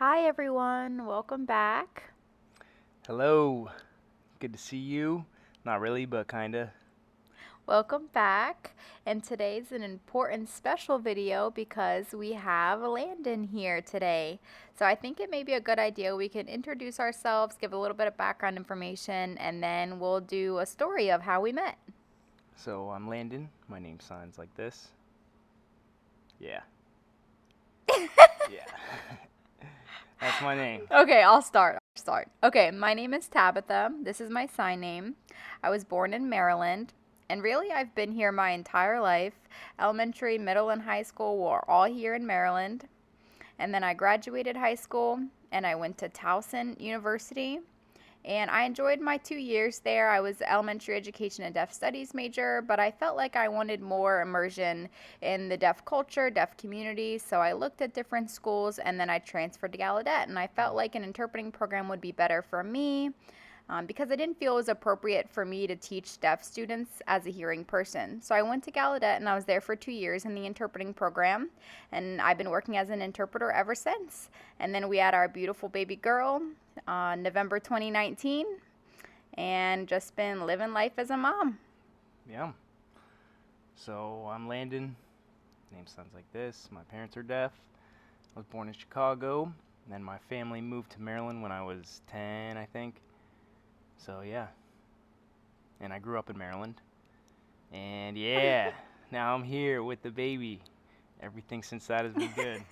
Hi everyone, welcome back. Hello, good to see you. Not really, but kinda. Welcome back. And today's an important special video because we have Landon here today. So I think it may be a good idea we can introduce ourselves, give a little bit of background information, and then we'll do a story of how we met. So I'm Landon. My name signs like this. Yeah, yeah. That's my name. Okay, I'll start. Okay, my name is Tabitha. This is my sign name. I was born in Maryland, and really I've been here my entire life. Elementary, middle, and high school were all here in Maryland. And then I graduated high school and I went to Towson University. And I enjoyed my 2 years there. I was elementary education and deaf studies major, but I felt like I wanted more immersion in the deaf culture, deaf community. So I looked at different schools and then I transferred to Gallaudet. And I felt like an interpreting program would be better for me because I didn't feel it was appropriate for me to teach deaf students as a hearing person. So I went to Gallaudet and I was there for 2 years in the interpreting program, and I've been working as an interpreter ever since. And then we had our beautiful baby girl November 2019, and just been living life as a mom. Yeah. So I'm Landon. Name sounds like this. My parents are deaf. I was born in Chicago, and then my family moved to Maryland when I was 10, I think. So yeah. And I grew up in Maryland. And yeah, now I'm here with the baby. Everything since that has been good.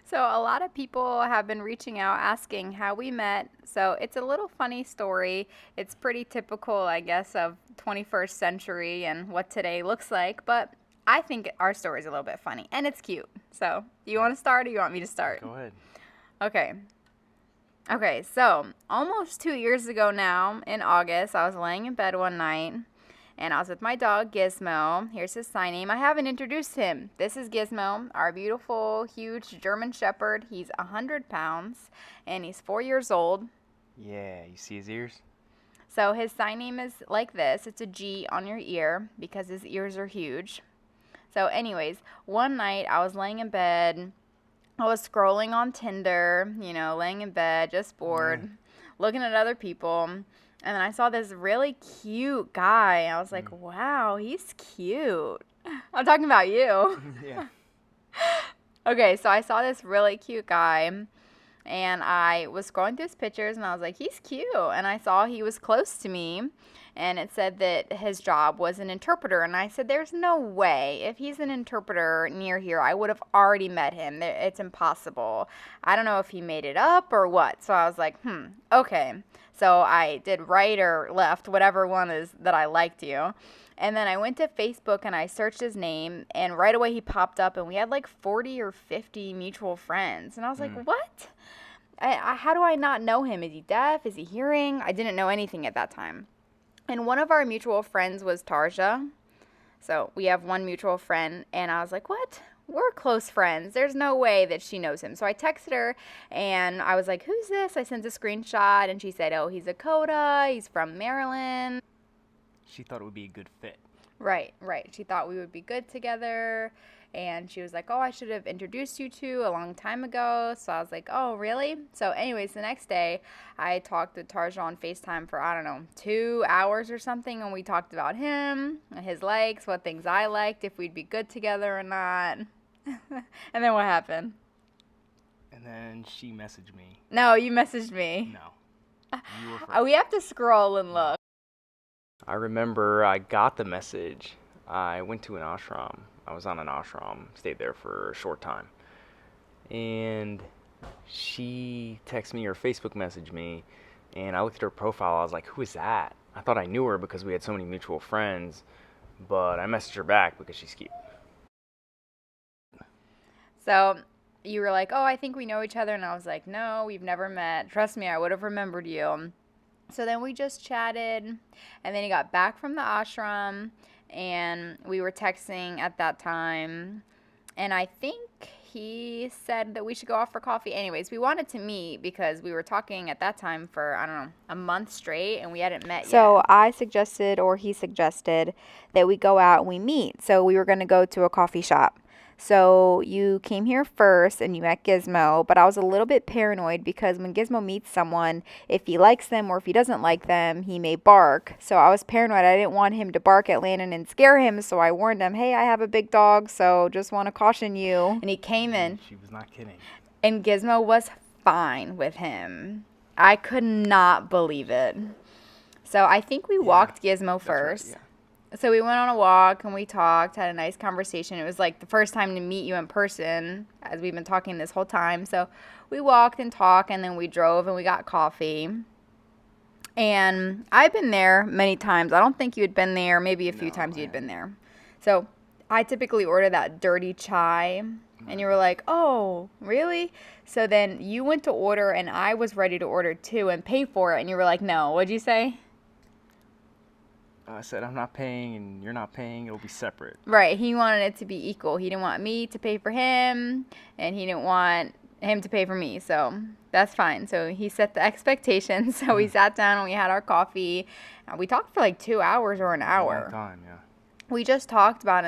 So, a lot of people have been reaching out asking how we met. So, it's a little funny story. It's pretty typical, I guess, of 21st century and what today looks like. But I think our story is a little bit funny and it's cute. So, do you want to start or you want me to start? Go ahead. Okay. Okay, so almost 2 years ago now, in August, I was laying in bed one night and I was with my dog Gizmo. Here's his sign name. I haven't introduced him. This is Gizmo, our beautiful, huge German Shepherd. He's 100 pounds and he's 4 years old. Yeah, you see his ears? So his sign name is like this. It's a G on your ear because his ears are huge. So, anyways, one night I was laying in bed. I was scrolling on Tinder, laying in bed, just bored, looking at other people. And then I saw this really cute guy. I was like, wow, he's cute. I'm talking about you. Yeah. Okay, so I saw this really cute guy. And I was scrolling through his pictures and I was like, he's cute. And I saw he was close to me. And it said that his job was an interpreter. And I said, there's no way. If he's an interpreter near here, I would have already met him. It's impossible. I don't know if he made it up or what. So I was like, okay. So I did right or left, whatever one is that I liked you. And then I went to Facebook and I searched his name, and right away he popped up, and we had like 40 or 50 mutual friends. And I was like, what? How do I not know him? Is he deaf? Is he hearing? I didn't know anything at that time. And one of our mutual friends was Tarja. So we have one mutual friend, and I was like, what? We're close friends. There's no way that she knows him. So I texted her, and I was like, who's this? I sent a screenshot, and she said, oh, he's a Coda. He's from Maryland. She thought it would be a good fit. Right. She thought we would be good together. And she was like, oh, I should have introduced you to a long time ago. So I was like, oh, really? So anyways, the next day, I talked to Tarja on FaceTime for, I don't know, 2 hours or something. And we talked about him, his likes, what things I liked, if we'd be good together or not. And then what happened? And then she messaged me. No, you messaged me. No. You were first. We have to scroll and look. I remember I got the message. I went to an ashram. I was on an ashram, stayed there for a short time. And she texted me or Facebook messaged me, and I looked at her profile. I was like, who is that? I thought I knew her because we had so many mutual friends, but I messaged her back because she's cute. So you were like, oh, I think we know each other. And I was like, no, we've never met. Trust me, I would have remembered you. So then we just chatted, and then he got back from the ashram, and we were texting at that time. And I think he said that we should go out for coffee. Anyways, we wanted to meet because we were talking at that time for, I don't know, a month straight, and we hadn't met yet. So I suggested, or he suggested, that we go out and we meet. So we were going to go to a coffee shop. So you came here first and you met Gizmo, but I was a little bit paranoid because when Gizmo meets someone, if he likes them or if he doesn't like them, he may bark. So I was paranoid. I didn't want him to bark at Landon and scare him, so I warned him, hey, I have a big dog, so just want to caution you. And he came in. She was not kidding. And Gizmo was fine with him. I could not believe it. So I think we walked Gizmo first. Right, yeah. So we went on a walk and we talked, had a nice conversation. It was like the first time to meet you in person, as we've been talking this whole time. So we walked and talked, and then we drove and we got coffee. And I've been there many times. I don't think you had been there. Maybe a few times you had been there. So I typically order that dirty chai. And you were like, oh, really? So then you went to order, and I was ready to order too and pay for it. And you were like, no. What'd you say? I said, I'm not paying and you're not paying. It'll be separate. Right. He wanted it to be equal. He didn't want me to pay for him, and he didn't want him to pay for me. So that's fine. So he set the expectations. So we sat down and we had our coffee. We talked for like 2 hours or an hour. A long time, yeah. We just talked about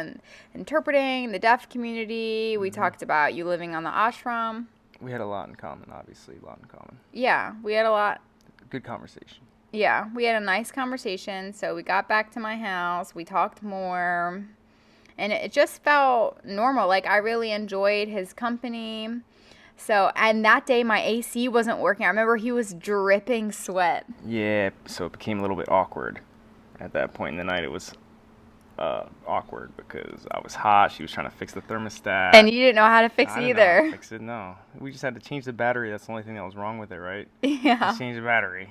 interpreting the deaf community. We talked about you living on the ashram. We had a lot in common, obviously. A lot in common. Yeah, we had a lot. Good conversation. Yeah, we had a nice conversation. So we got back to my house. We talked more. And it just felt normal. Like, I really enjoyed his company. So, and that day my AC wasn't working. I remember he was dripping sweat. Yeah, so it became a little bit awkward. At that point in the night, it was awkward because I was hot. She was trying to fix the thermostat. And you didn't know how to fix I it didn't know how either. to fix it, no. We just had to change the battery. That's the only thing that was wrong with it, right? Yeah. Just change the battery.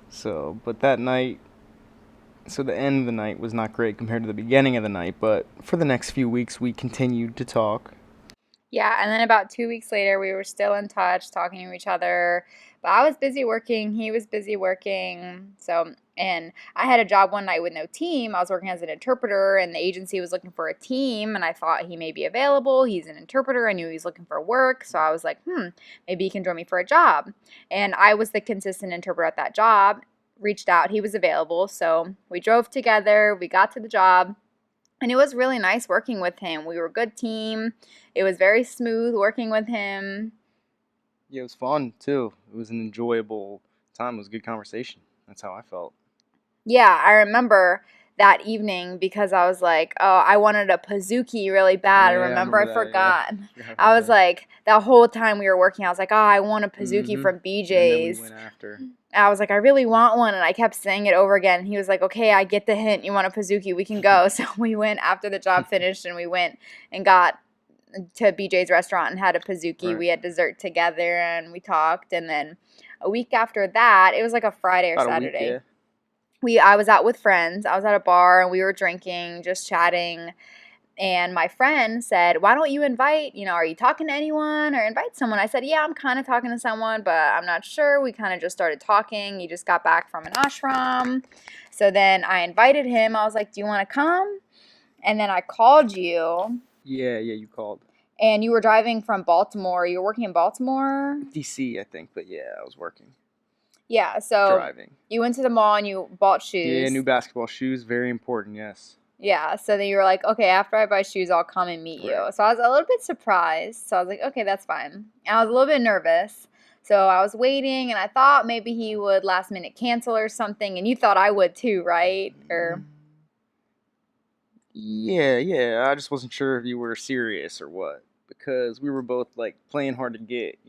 So, but that night, so the end of the night was not great compared to the beginning of the night, but for the next few weeks, we continued to talk. Yeah, and then about 2 weeks later, we were still in touch, talking to each other. But I was busy working, he was busy working. So, and I had a job one night with no team. I was working as an interpreter, and the agency was looking for a team, and I thought he may be available. He's an interpreter. I knew he was looking for work, so I was like, maybe he can join me for a job. And I was the consistent interpreter at that job. Reached out, he was available, so we drove together. We got to the job. And it was really nice working with him. We were a good team. It was very smooth working with him. Yeah, it was fun, too. It was an enjoyable time. It was a good conversation. That's how I felt. Yeah, I remember that evening because I was like, oh, I wanted a Pizookie really bad. Yeah, I remember I forgot. Yeah. I was like, that whole time we were working, I was like, oh, I want a Pizookie from BJ's. And then we went after. I was like, I really want one, and I kept saying it over again. He was like, okay, I get the hint. You want a Pizookie, we can go. So we went after the job finished, and we went and got to BJ's restaurant and had a Pizookie. Right. We had dessert together, and we talked. And then a week after that, it was like a Friday or About Saturday. A week, yeah. I was out with friends. I was at a bar, and we were drinking, just chatting. And my friend said, why don't you invite, are you talking to anyone or invite someone? I said, yeah, I'm kind of talking to someone, but I'm not sure. We kind of just started talking. He just got back from an ashram. So then I invited him. I was like, do you want to come? And then I called you. Yeah, you called. And you were driving from Baltimore. You were working in Baltimore? DC, I think, but yeah, I was working. Yeah, so Driving. You went to the mall and you bought shoes. Yeah, new basketball shoes, very important, yes. Yeah, so then you were like, okay, after I buy shoes, I'll come and meet you. Right. So I was a little bit surprised. So I was like, okay, that's fine. And I was a little bit nervous. So I was waiting, and I thought maybe he would last minute cancel or something, and you thought I would too, right? Or Yeah, I just wasn't sure if you were serious or what, because we were both, playing hard to get,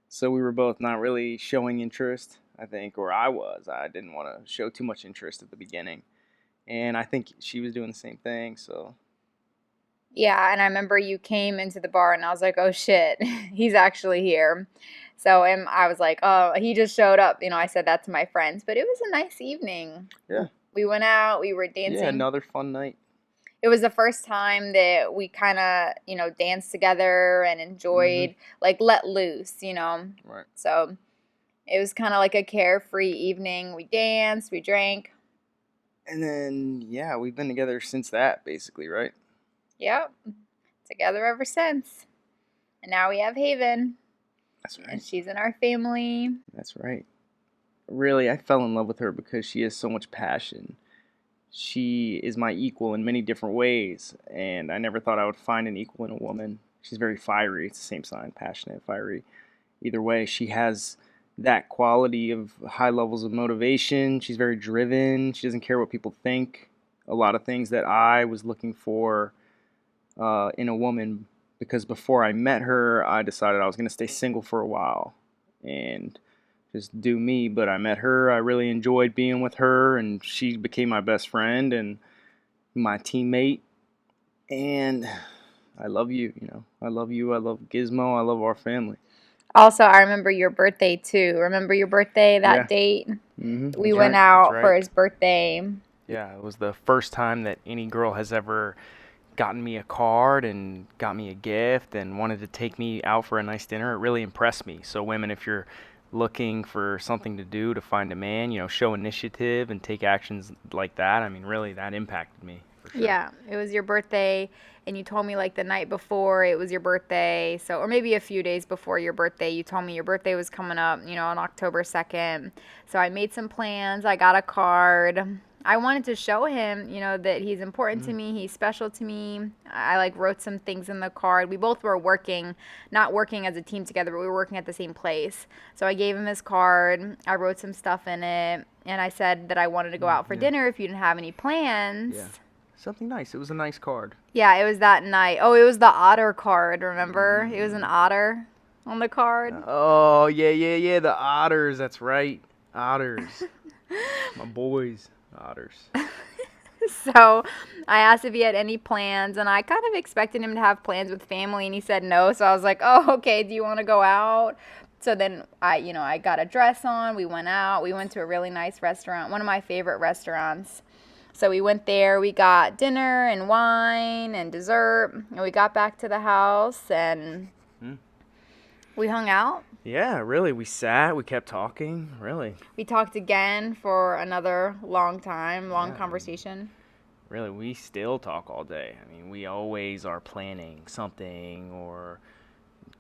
So we were both not really showing interest, I think, or I was. I didn't want to show too much interest at the beginning. And I think she was doing the same thing, so. Yeah, and I remember you came into the bar, and I was like, oh, shit, he's actually here. So I was like, oh, he just showed up. I said that to my friends. But it was a nice evening. Yeah. We went out. We were dancing. Yeah, another fun night. It was the first time that we kind of, danced together and enjoyed, let loose, Right. So it was kind of like a carefree evening. We danced, we drank. And then, yeah, we've been together since that, basically, right? Yep. Together ever since. And now we have Haven. That's right. And she's in our family. That's right. Really, I fell in love with her because she has so much passion. she is my equal in many different ways, and I never thought I would find an equal in a woman. She's very fiery. It's the same sign, passionate, fiery. Either way, she has that quality of high levels of motivation. She's very driven. She doesn't care what people think. A lot of things that I was looking for in a woman, because before I met her, I decided I was going to stay single for a while and just do me. But I met her. I really enjoyed being with her, and she became my best friend and my teammate. And I love you, you know. I love you. I love Gizmo. I love our family. Also, I remember your birthday too. Remember your birthday, that Yeah. date? Mm-hmm. We went out for his birthday. Yeah, it was the first time that any girl has ever gotten me a card and got me a gift and wanted to take me out for a nice dinner. It really impressed me. So women, if you're looking for something to do to find a man, you know, show initiative and take actions like that. I mean, really, that impacted me for sure. Yeah, it was your birthday, and you told me like the night before it was your birthday, so, or maybe a few days before your birthday, you told me your birthday was coming up, you know, on October 2nd. So I made some plans. I got a card. I wanted to show him, you know, that he's important to me. He's special to me. I like wrote some things in the card. We both were working, not working as a team together, but we were working at the same place. So I gave him his card. I wrote some stuff in it, and I said that I wanted to go out for dinner if you didn't have any plans. Yeah. Something nice. It was a nice card. Yeah, it was that night. Oh, it was the otter card, remember? It was an otter on the card. Oh, yeah. The otters. That's right. Otters. My boys. Otters. So I asked if he had any plans, and I kind of expected him to have plans with family, and he said no. So I was like, oh, okay, do you want to go out? So then I got a dress on. We went out. We went to a really nice restaurant, one of my favorite restaurants. So we went there. We got dinner and wine and dessert, and we got back to the house, and we hung out. Yeah, really. We sat. We kept talking. Really. We talked again for another long time, long conversation. Really, we still talk all day. I mean, we always are planning something or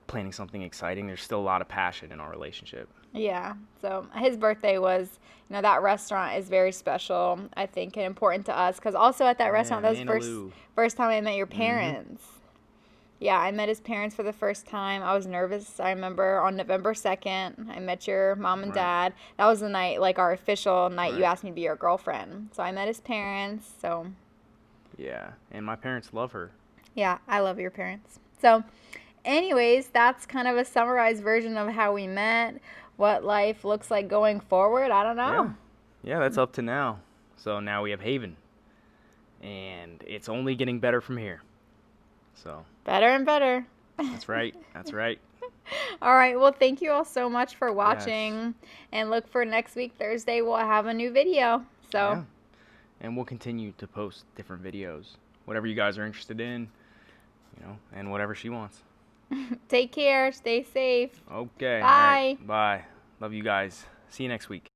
planning something exciting. There's still a lot of passion in our relationship. Yeah. So his birthday was, you know, that restaurant is very special, I think, and important to us. Because also at that restaurant, that was the first time I met your parents. Yeah, I met his parents for the first time. I was nervous. I remember on November 2nd, I met your mom and dad. That was the night, like our official night you asked me to be your girlfriend. So I met his parents, so. Yeah, and my parents love her. Yeah, I love your parents. So anyways, that's kind of a summarized version of how we met, what life looks like going forward. I don't know. Yeah, that's up to now. So now we have Haven, and it's only getting better from here. So better and better. That's right. All right. Well, thank you all so much for watching. And look for next week, Thursday, we'll have a new video. So. Yeah. And we'll continue to post different videos. Whatever you guys are interested in, you know, and whatever she wants. Take care. Stay safe. Okay. Bye. All right. Bye. Love you guys. See you next week.